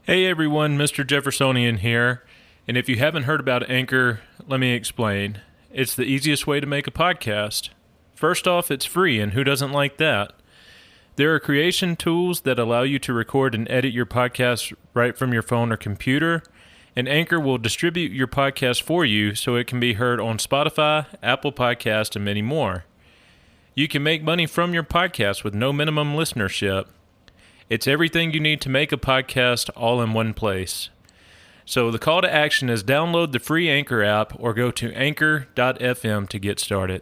Hey everyone, Mr. Jeffersonian here. And if you haven't heard about Anchor, let me explain. It's the easiest way to make a podcast. First off, it's free, and who doesn't like that? There are creation tools that allow you to record and edit your podcast right from your phone or computer, and Anchor will distribute your podcast for you so it can be heard on Spotify, Apple Podcast, and many more. You can make money from your podcast with no minimum listenership. It's everything you need to make a podcast all in one place. So the call to action is download the free Anchor app or go to anchor.fm to get started.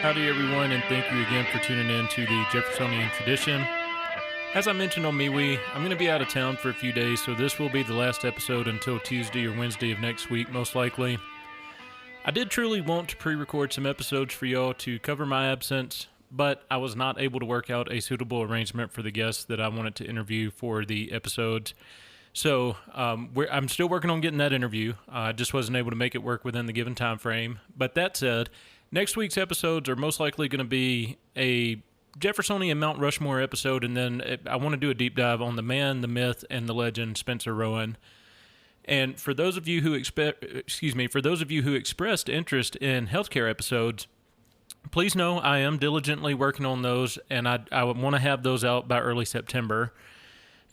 Howdy everyone, and thank you again for tuning in to the Jeffersonian Tradition. As I mentioned on MeWe, I'm going to be out of town for a few days, so this will be the last episode until Tuesday or Wednesday of next week, most likely. I did truly want to pre-record some episodes for y'all to cover my absence, but I was not able to work out a suitable arrangement for the guests that I wanted to interview for the episodes. So I'm still working on getting that interview. I just wasn't able to make it work within the given time frame. But that said, next week's episodes are most likely going to be a Jeffersonian Mount Rushmore episode, and then I want to do a deep dive on the man, the myth, and the legend Spencer Rowan. And for those of you who expressed interest in healthcare episodes, please know I am diligently working on those, and I want to have those out by early September.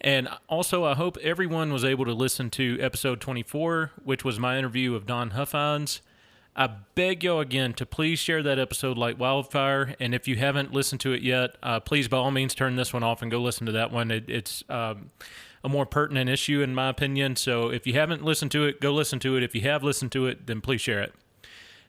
And also, I hope everyone was able to listen to episode 24, which was my interview of Don Huffines. I beg y'all again to please share that episode like wildfire, and if you haven't listened to it yet, please by all means turn this one off and go listen to that one. It's a more pertinent issue in my opinion, so if you haven't listened to it, go listen to it. If you have listened to it, then please share it.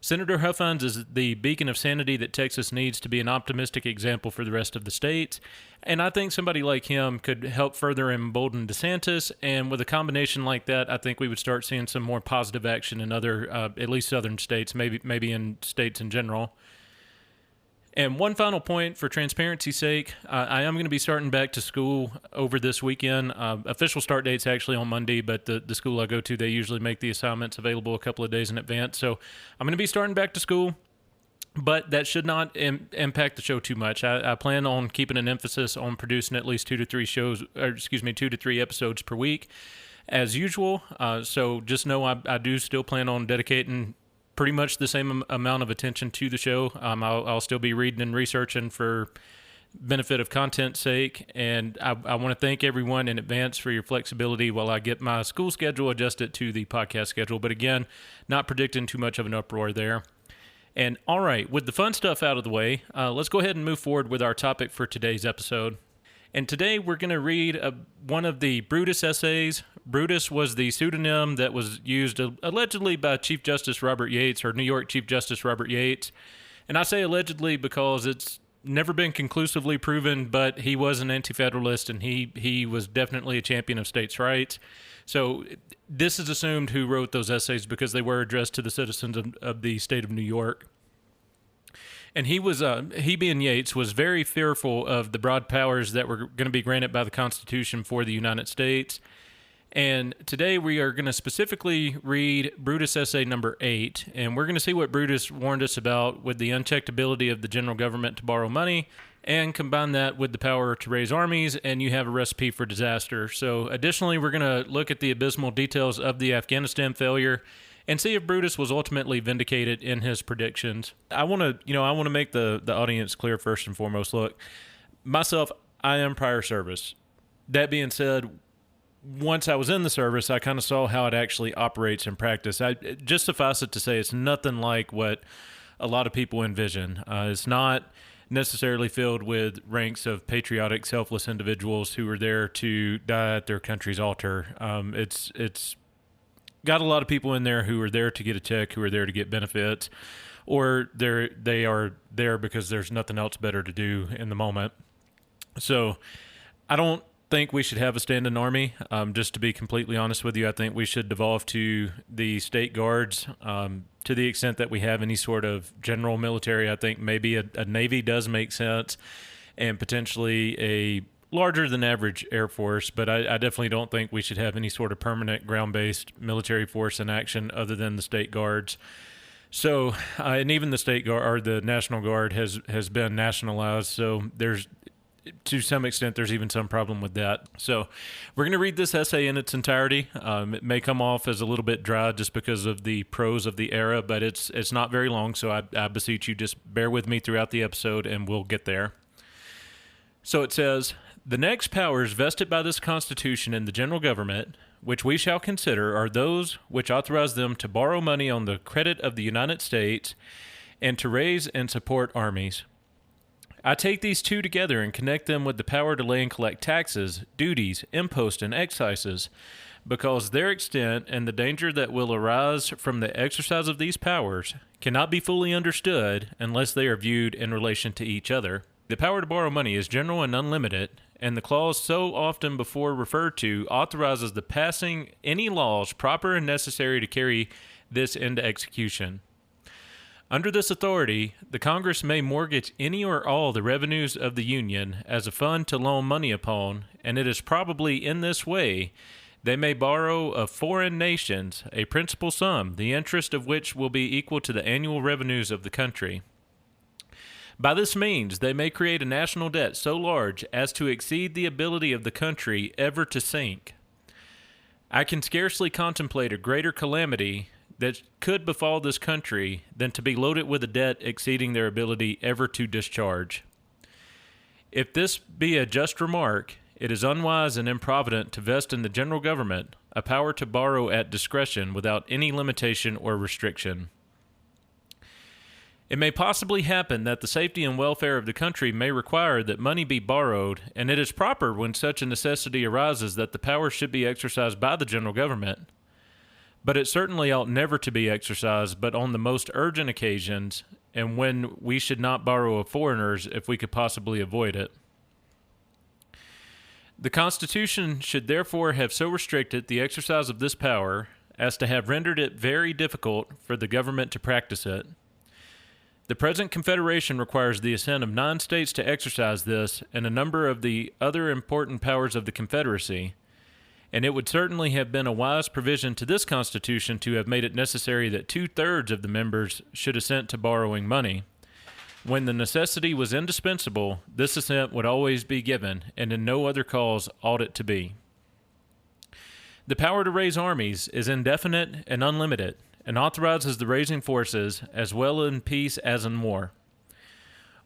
Senator Huffines is the beacon of sanity that Texas needs to be an optimistic example for the rest of the states, and I think somebody like him could help further embolden DeSantis, and with a combination like that, I think we would start seeing some more positive action in other, at least southern states, maybe in states in general. And one final point for transparency's sake, I am going to be starting back to school over this weekend. Official start date's actually on Monday, but the school I go to, they usually make the assignments available a couple of days in advance. So I'm going to be starting back to school, but that should not impact the show too much. I plan on keeping an emphasis on producing at least 2 to 3 episodes per week as usual. So just know I do still plan on dedicating pretty much the same amount of attention to the show. I'll still be reading and researching for benefit of content's sake, and I want to thank everyone in advance for your flexibility while I get my school schedule adjusted to the podcast schedule. But again, not predicting too much of an uproar there. And all right, with the fun stuff out of the way, let's go ahead and move forward with our topic for today's episode. And today we're going to read one of the Brutus essays. Brutus was the pseudonym that was used allegedly by Chief Justice Robert Yates, or New York Chief Justice Robert Yates. And I say allegedly because it's never been conclusively proven, but he was an anti-federalist, and he was definitely a champion of states' rights. So this is assumed who wrote those essays because they were addressed to the citizens of the state of New York. And he being Yates, was very fearful of the broad powers that were going to be granted by the Constitution for the United States. And today we are going to specifically read Brutus essay number 8, and we're going to see what Brutus warned us about with the unchecked ability of the general government to borrow money, and combine that with the power to raise armies, and you have a recipe for disaster. So additionally, we're going to look at the abysmal details of the Afghanistan failure and see if Brutus was ultimately vindicated in his predictions. I want to make the audience clear first and foremost. Look, myself, I am prior service. That being said, once I was in the service, I kind of saw how it actually operates in practice. Just suffice it to say, it's nothing like what a lot of people envision. It's not necessarily filled with ranks of patriotic, selfless individuals who are there to die at their country's altar. It's got a lot of people in there who are there to get a check, who are there to get benefits, or they are there because there's nothing else better to do in the moment. So I don't think we should have a standing army. Just to be completely honest with you, I think we should devolve to the state guards. To the extent that we have any sort of general military, I think maybe a Navy does make sense, and potentially a larger than average Air Force, but I definitely don't think we should have any sort of permanent ground-based military force in action other than the state guards. So, and even the state guard or the National Guard has been nationalized, so there's, to some extent, there's even some problem with that. So we're going to read this essay in its entirety. It may come off as a little bit dry just because of the prose of the era, but it's not very long, so I beseech you, just bear with me throughout the episode and we'll get there. So it says, "The next powers vested by this Constitution in the general government, which we shall consider, are those which authorize them to borrow money on the credit of the United States and to raise and support armies. I take these two together and connect them with the power to lay and collect taxes, duties, imposts, and excises, because their extent and the danger that will arise from the exercise of these powers cannot be fully understood unless they are viewed in relation to each other. The power to borrow money is general and unlimited, and the clause so often before referred to authorizes the passing any laws proper and necessary to carry this into execution. Under this authority, the Congress may mortgage any or all the revenues of the Union as a fund to loan money upon, and it is probably in this way they may borrow of foreign nations a principal sum, the interest of which will be equal to the annual revenues of the country. By this means, they may create a national debt so large as to exceed the ability of the country ever to sink. I can scarcely contemplate a greater calamity that could befall this country than to be loaded with a debt exceeding their ability ever to discharge. If this be a just remark, it is unwise and improvident to vest in the general government a power to borrow at discretion without any limitation or restriction. It may possibly happen that the safety and welfare of the country may require that money be borrowed, and it is proper when such a necessity arises that the power should be exercised by the general government. But it certainly ought never to be exercised but on the most urgent occasions, and when we should not borrow of foreigners if we could possibly avoid it. The Constitution should therefore have so restricted the exercise of this power as to have rendered it very difficult for the government to practice it. The present Confederation requires the assent of 9 states to exercise this and a number of the other important powers of the Confederacy, and it would certainly have been a wise provision to this Constitution to have made it necessary that 2/3 of the members should assent to borrowing money. When the necessity was indispensable, this assent would always be given, and in no other cause ought it to be. The power to raise armies is indefinite and unlimited, and authorizes the raising forces as well in peace as in war.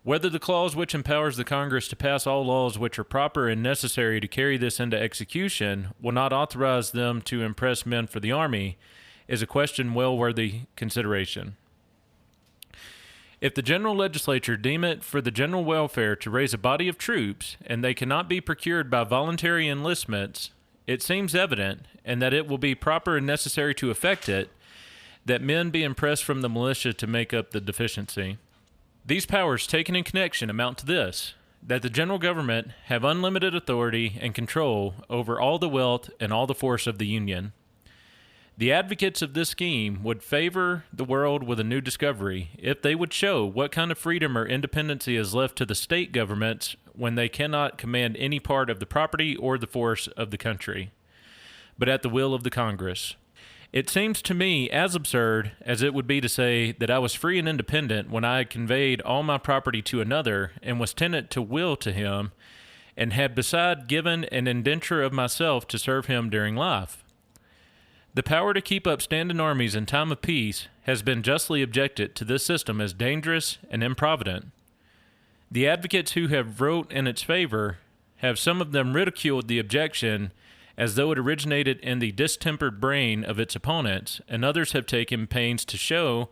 Whether the clause which empowers the Congress to pass all laws which are proper and necessary to carry this into execution will not authorize them to impress men for the army is a question well worthy consideration. If the general legislature deem it for the general welfare to raise a body of troops, and they cannot be procured by voluntary enlistments, it seems evident, and that it will be proper and necessary to effect it, that men be impressed from the militia to make up the deficiency. These powers taken in connection amount to this, that the general government have unlimited authority and control over all the wealth and all the force of the Union. The advocates of this scheme would favor the world with a new discovery if they would show what kind of freedom or independency is left to the state governments when they cannot command any part of the property or the force of the country, but at the will of the Congress. It seems to me as absurd as it would be to say that I was free and independent when I had conveyed all my property to another and was tenant to will to him, and had beside given an indenture of myself to serve him during life. The power to keep up standing armies in time of peace has been justly objected to this system as dangerous and improvident. The advocates who have wrote in its favor have some of them ridiculed the objection as though it originated in the distempered brain of its opponents, and others have taken pains to show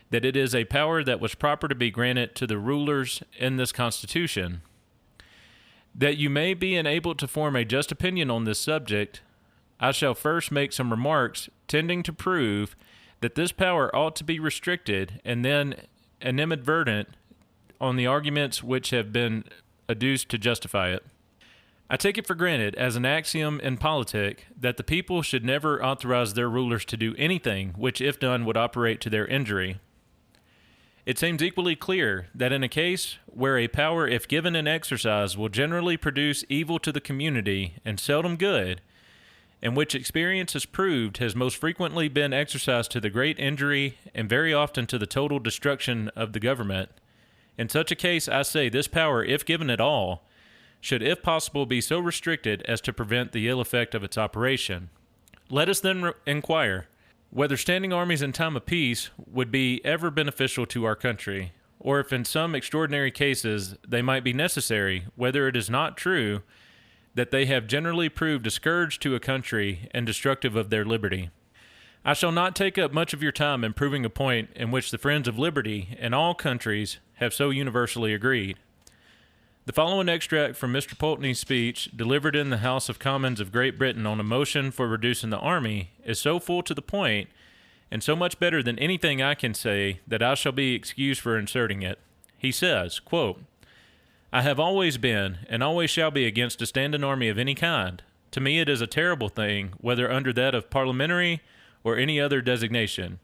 that it is a power that was proper to be granted to the rulers in this Constitution. That you may be enabled to form a just opinion on this subject, I shall first make some remarks tending to prove that this power ought to be restricted, and then animadvertent on the arguments which have been adduced to justify it. I take it for granted as an axiom in politics that the people should never authorize their rulers to do anything which, if done, would operate to their injury. It seems equally clear that in a case where a power, if given and exercised, will generally produce evil to the community and seldom good, and which experience has proved has most frequently been exercised to the great injury and very often to the total destruction of the government, in such a case I say this power, if given at all, should if possible be so restricted as to prevent the ill effect of its operation. Let us then inquire whether standing armies in time of peace would be ever beneficial to our country, or if in some extraordinary cases they might be necessary, whether it is not true that they have generally proved a scourge to a country and destructive of their liberty. I shall not take up much of your time in proving a point in which the friends of liberty in all countries have so universally agreed. The following extract from Mr. Pulteney's speech, delivered in the House of Commons of Great Britain on a motion for reducing the army, is so full to the point, and so much better than anything I can say, that I shall be excused for inserting it. He says, quote, I have always been, and always shall be, against a standing army of any kind. To me it is a terrible thing, whether under that of parliamentary or any other designation.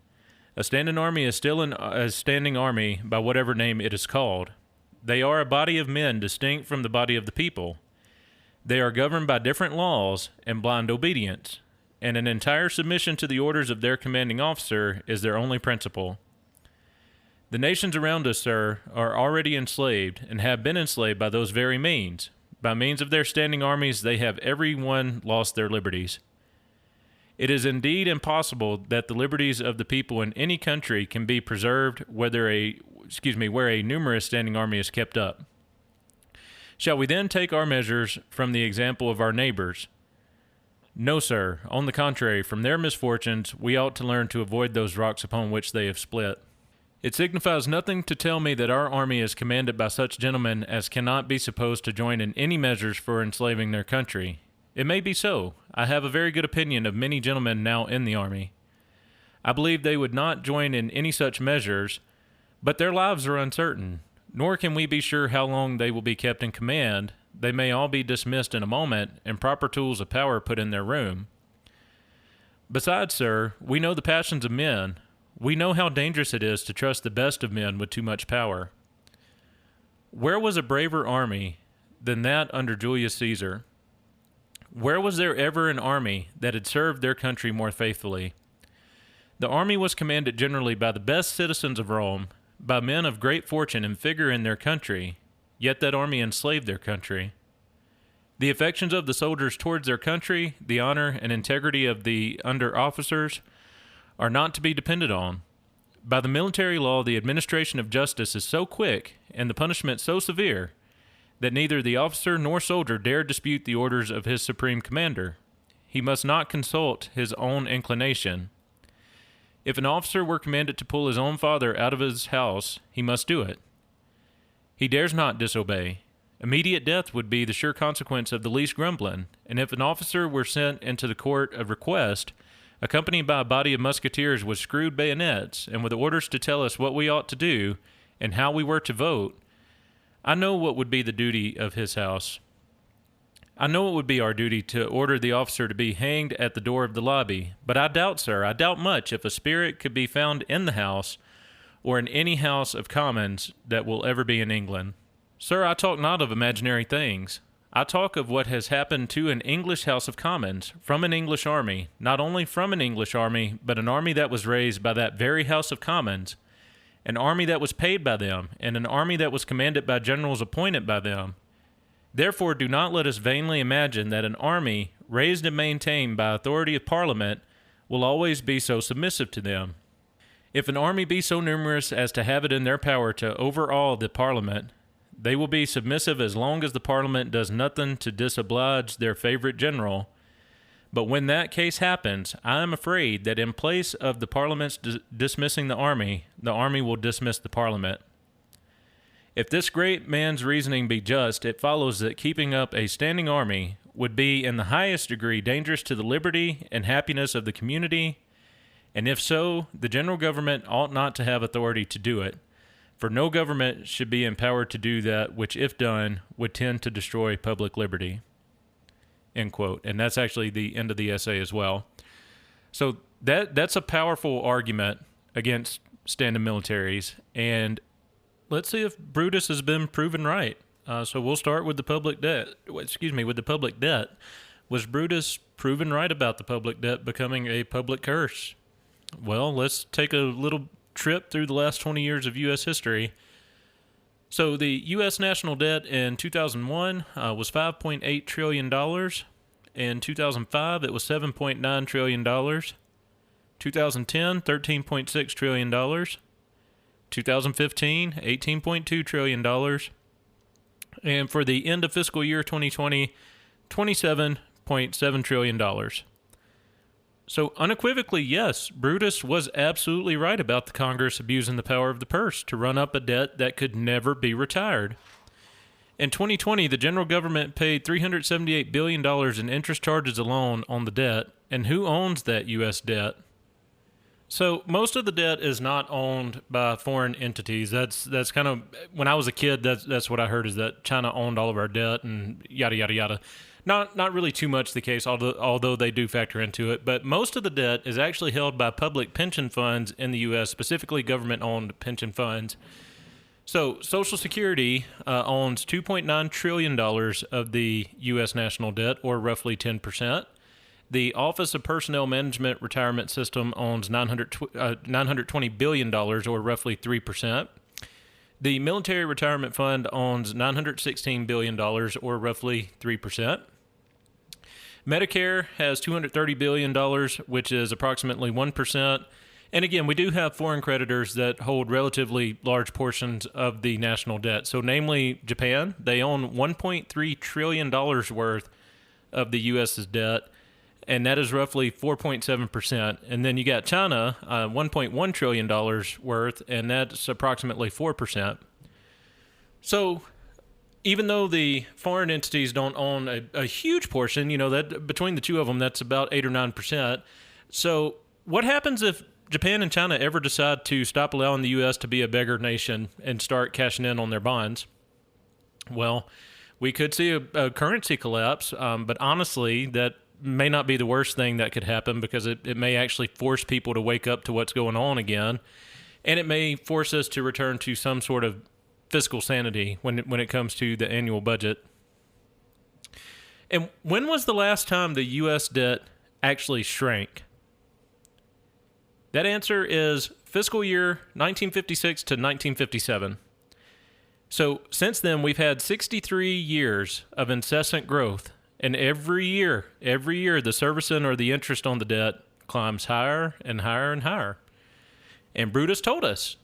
A standing army is still a standing army by whatever name it is called. They are a body of men distinct from the body of the people. They are governed by different laws and blind obedience, and an entire submission to the orders of their commanding officer is their only principle. The nations around us, sir, are already enslaved and have been enslaved by those very means. By means of their standing armies, they have every one lost their liberties. It is indeed impossible that the liberties of the people in any country can be preserved where a numerous standing army is kept up. Shall we then take our measures from the example of our neighbors? No, sir. On the contrary, from their misfortunes, we ought to learn to avoid those rocks upon which they have split. It signifies nothing to tell me that our army is commanded by such gentlemen as cannot be supposed to join in any measures for enslaving their country. It may be so. I have a very good opinion of many gentlemen now in the army. I believe they would not join in any such measures, but their lives are uncertain, nor can we be sure how long they will be kept in command. They may all be dismissed in a moment, and proper tools of power put in their room. Besides, sir, we know the passions of men. We know how dangerous it is to trust the best of men with too much power. Where was a braver army than that under Julius Caesar? Where was there ever an army that had served their country more faithfully? The army was commanded generally by the best citizens of Rome, by men of great fortune and figure in their country, yet that army enslaved their country. The affections of the soldiers towards their country, the honor and integrity of the under-officers, are not to be depended on. By the military law, the administration of justice is so quick, and the punishment so severe, that neither the officer nor soldier dare dispute the orders of his supreme commander. He must not consult his own inclination. If an officer were commanded to pull his own father out of his house, he must do it. He dares not disobey. Immediate death would be the sure consequence of the least grumbling, and if an officer were sent into the court of request, accompanied by a body of musketeers with screwed bayonets, and with orders to tell us what we ought to do and how we were to vote, I know what would be the duty of his house. I know it would be our duty to order the officer to be hanged at the door of the lobby, but I doubt, sir, I doubt much if a spirit could be found in the House or in any House of Commons that will ever be in England. Sir, I talk not of imaginary things. I talk of what has happened to an English House of Commons, from an English army, not only from an English army, but an army that was raised by that very House of Commons, an army that was paid by them, and an army that was commanded by generals appointed by them. Therefore, do not let us vainly imagine that an army, raised and maintained by authority of Parliament, will always be so submissive to them. If an army be so numerous as to have it in their power to overawe the Parliament, they will be submissive as long as the Parliament does nothing to disoblige their favorite general. But when that case happens, I am afraid that in place of the Parliament's dismissing the army will dismiss the Parliament. If this great man's reasoning be just, it follows that keeping up a standing army would be in the highest degree dangerous to the liberty and happiness of the community, and if so, the general government ought not to have authority to do it, for no government should be empowered to do that which, if done, would tend to destroy public liberty. end quote. And that's actually the end of the essay as well. So that's a powerful argument against standing militaries. And let's see if Brutus has been proven right. So we'll start with the public debt. With the public debt. Was Brutus proven right about the public debt becoming a public curse? Well, let's take a little trip through the last 20 years of U.S. history. So the U.S. national debt in 2001 was $5.8 trillion. In 2005, it was $7.9 trillion. 2010, $13.6 trillion. 2015, $18.2 trillion. And for the end of fiscal year 2020, $27.7 trillion. So unequivocally, yes, Brutus was absolutely right about the Congress abusing the power of the purse to run up a debt that could never be retired. In 2020, the general government paid $378 billion in interest charges alone on the debt. And who owns that U.S. debt? So most of the debt is not owned by foreign entities. That's kind of, when I was a kid, that's what I heard, is that China owned all of our debt and yada, yada, yada. Not really too much the case, although they do factor into it. But most of the debt is actually held by public pension funds in the U.S., specifically government-owned pension funds. So Social Security owns $2.9 trillion of the U.S. national debt, or roughly 10%. The Office of Personnel Management Retirement System owns $920 billion, or roughly 3%. The Military Retirement Fund owns $916 billion, or roughly 3%. Medicare has $230 billion, which is approximately 1%. And again, we do have foreign creditors that hold relatively large portions of the national debt. So namely Japan, they own $1.3 trillion worth of the U.S.'s debt, and that is roughly 4.7%. And then you got China, $1.1 trillion worth, and that's approximately 4%. So even though the foreign entities don't own a huge portion, that between the two of them, that's about 8 or 9%. So what happens if Japan and China ever decide to stop allowing the U.S. to be a beggar nation and start cashing in on their bonds? Well, we could see a currency collapse, but honestly, that may not be the worst thing that could happen, because it may actually force people to wake up to what's going on again, and it may force us to return to some sort of fiscal sanity when it comes to the annual budget. And when was the last time the U.S. debt actually shrank? That answer is fiscal year 1956 to 1957. So since then, we've had 63 years of incessant growth, and every year, the servicing or the interest on the debt climbs higher and higher and higher. And Brutus told us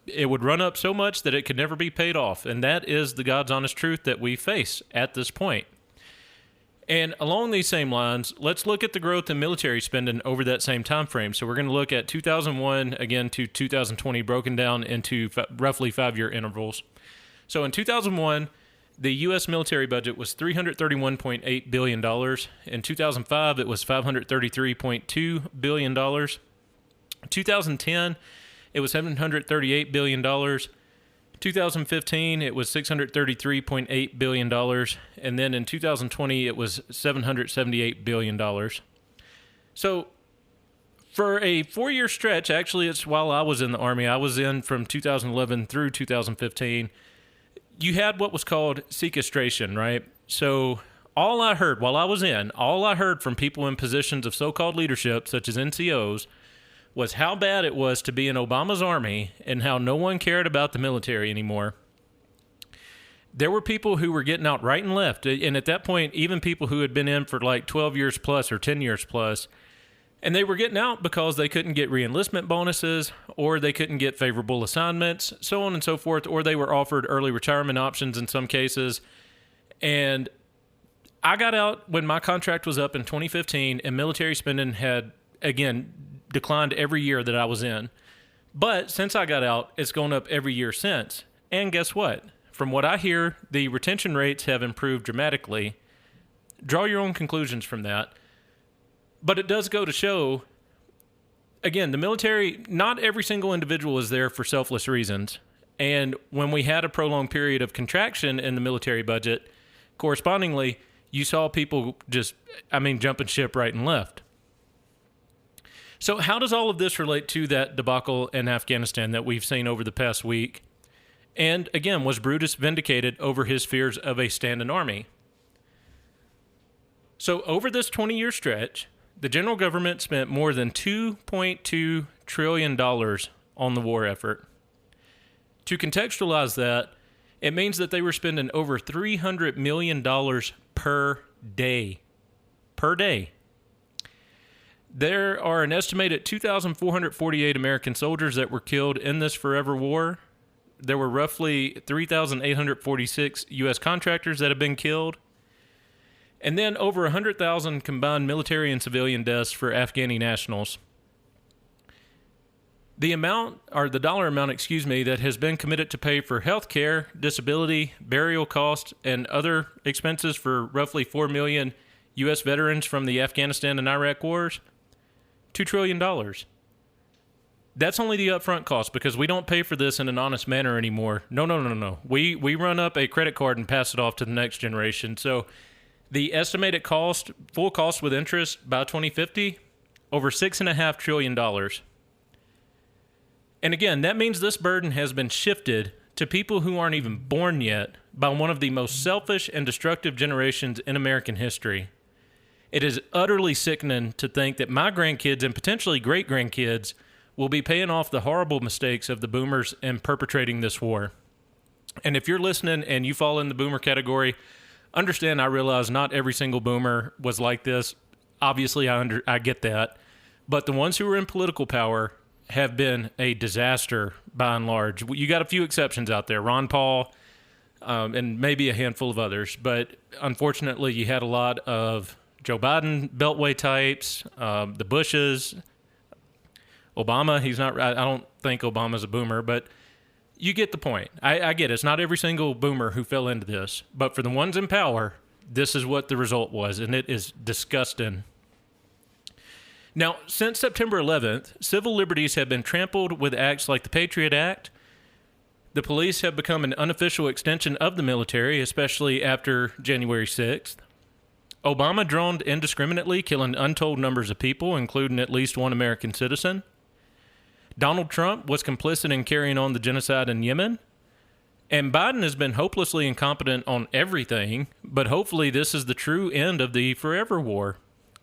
it would run up so much that it could never be paid off. And that is the God's honest truth that we face at this point. And along these same lines, let's look at the growth in military spending over that same time frame. So we're going to look at 2001 again to 2020, broken down into roughly 5-year intervals. So in 2001, the U.S. military budget was $331.8 billion. In 2005, it was $533.2 billion. 2010, it was $738 billion. 2015, it was $633.8 billion. And then in 2020, it was $778 billion. So for a 4-year stretch, actually, it's while I was in the Army, I was in from 2011 through 2015, you had what was called sequestration, right? So all I heard from people in positions of so-called leadership, such as NCOs, was how bad it was to be in Obama's army and how no one cared about the military anymore. There were people who were getting out right and left, and at that point, even people who had been in for like 12 years plus or 10 years plus, and they were getting out because they couldn't get re-enlistment bonuses, or they couldn't get favorable assignments, so on and so forth, or they were offered early retirement options in some cases. And I got out when my contract was up in 2015, and military spending had, again, declined every year that I was in. But since I got out, it's gone up every year since. And guess what? From what I hear, the retention rates have improved dramatically. Draw your own conclusions from that. But it does go to show, again, the military, not every single individual is there for selfless reasons. And when we had a prolonged period of contraction in the military budget, correspondingly, you saw people jumping ship right and left. So how does all of this relate to that debacle in Afghanistan that we've seen over the past week? And again, was Brutus vindicated over his fears of a standing army? So over this 20-year stretch, the general government spent more than $2.2 trillion on the war effort. To contextualize that, it means that they were spending over $300 million per day. Per day. There are an estimated 2,448 American soldiers that were killed in this forever war. There were roughly 3,846 U.S. contractors that have been killed. And then over 100,000 combined military and civilian deaths for Afghani nationals. The dollar amount, that has been committed to pay for health care, disability, burial costs, and other expenses for roughly 4 million U.S. veterans from the Afghanistan and Iraq wars, $2 trillion. That's only the upfront cost, because we don't pay for this in an honest manner anymore. No. We run up a credit card and pass it off to the next generation. So the estimated cost, full cost with interest by 2050, over $6.5 trillion. And again, that means this burden has been shifted to people who aren't even born yet by one of the most selfish and destructive generations in American history. It is utterly sickening to think that my grandkids and potentially great-grandkids will be paying off the horrible mistakes of the boomers in perpetrating this war. And if you're listening and you fall in the boomer category, understand, I realize not every single boomer was like this. Obviously, I get that. But the ones who are in political power have been a disaster by and large. You got a few exceptions out there, Ron Paul, and maybe a handful of others. But unfortunately, you had a lot of Joe Biden beltway types, the Bushes, Obama. I don't think Obama's a boomer, but you get the point. I get it. It's not every single boomer who fell into this. But for the ones in power, this is what the result was, and it is disgusting. Now, since September 11th, civil liberties have been trampled with acts like the Patriot Act. The police have become an unofficial extension of the military, especially after January 6th. Obama droned indiscriminately, killing untold numbers of people, including at least one American citizen. Donald Trump was complicit in carrying on the genocide in Yemen. And Biden has been hopelessly incompetent on everything, but hopefully this is the true end of the forever war.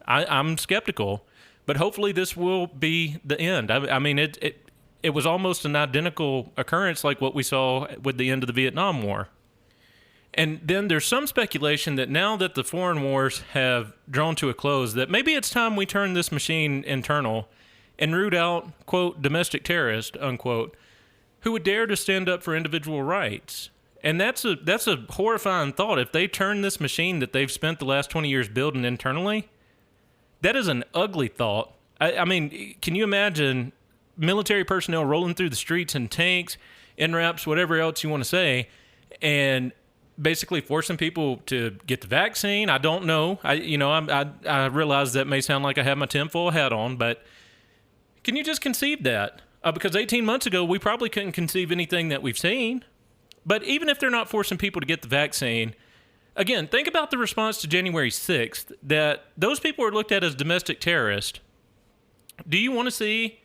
I'm skeptical. But hopefully this will be the end. I mean, it was almost an identical occurrence like what we saw with the end of the Vietnam War. And then there's some speculation that now that the foreign wars have drawn to a close, that maybe it's time we turn this machine internal and root out, quote, domestic terrorists, unquote, who would dare to stand up for individual rights. And that's a horrifying thought. If they turn this machine that they've spent the last 20 years building internally, that is an ugly thought. I mean, can you imagine military personnel rolling through the streets in tanks, NRAPs, whatever else you want to say, and basically forcing people to get the vaccine? I don't know. I realize that may sound like I have my tinfoil hat on, but can you just conceive that? Because 18 months ago, we probably couldn't conceive anything that we've seen. But even if they're not forcing people to get the vaccine, again, think about the response to January 6th, that those people are looked at as domestic terrorists. Do you want to see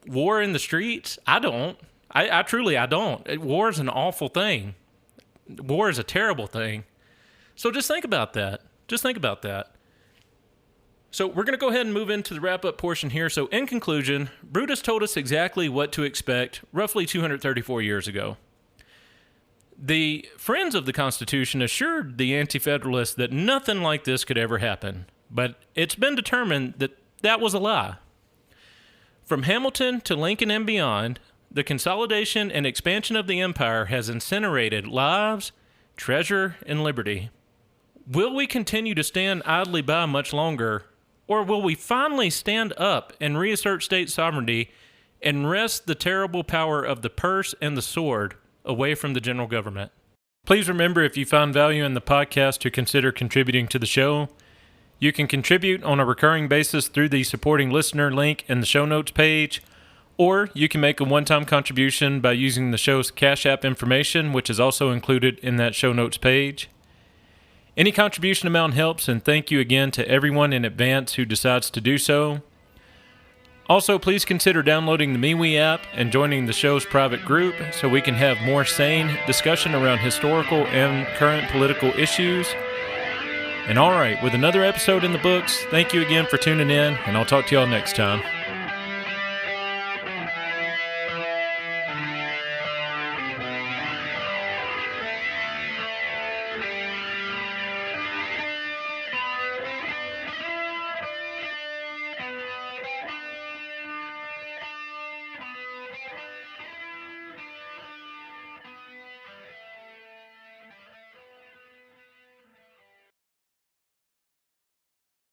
war in the streets? I don't. I truly don't. War is an awful thing. War is a terrible thing. So just think about that. So we're going to go ahead and move into the wrap-up portion here. So in conclusion, Brutus told us exactly what to expect roughly 234 years ago. The friends of the Constitution assured the anti-federalists that nothing like this could ever happen, but it's been determined that that was a lie. From Hamilton to Lincoln and beyond, the consolidation and expansion of the empire has incinerated lives, treasure, and liberty. Will we continue to stand idly by much longer, or will we finally stand up and reassert state sovereignty and wrest the terrible power of the purse and the sword away from the general government? Please remember, if you found value in the podcast, to consider contributing to the show. You can contribute on a recurring basis through the supporting listener link in the show notes page, or you can make a one-time contribution by using the show's Cash App information, which is also included in that show notes page. Any contribution amount helps, and thank you again to everyone in advance who decides to do so. Also, please consider downloading the MeWe app and joining the show's private group so we can have more sane discussion around historical and current political issues. And all right, with another episode in the books, thank you again for tuning in, and I'll talk to y'all next time.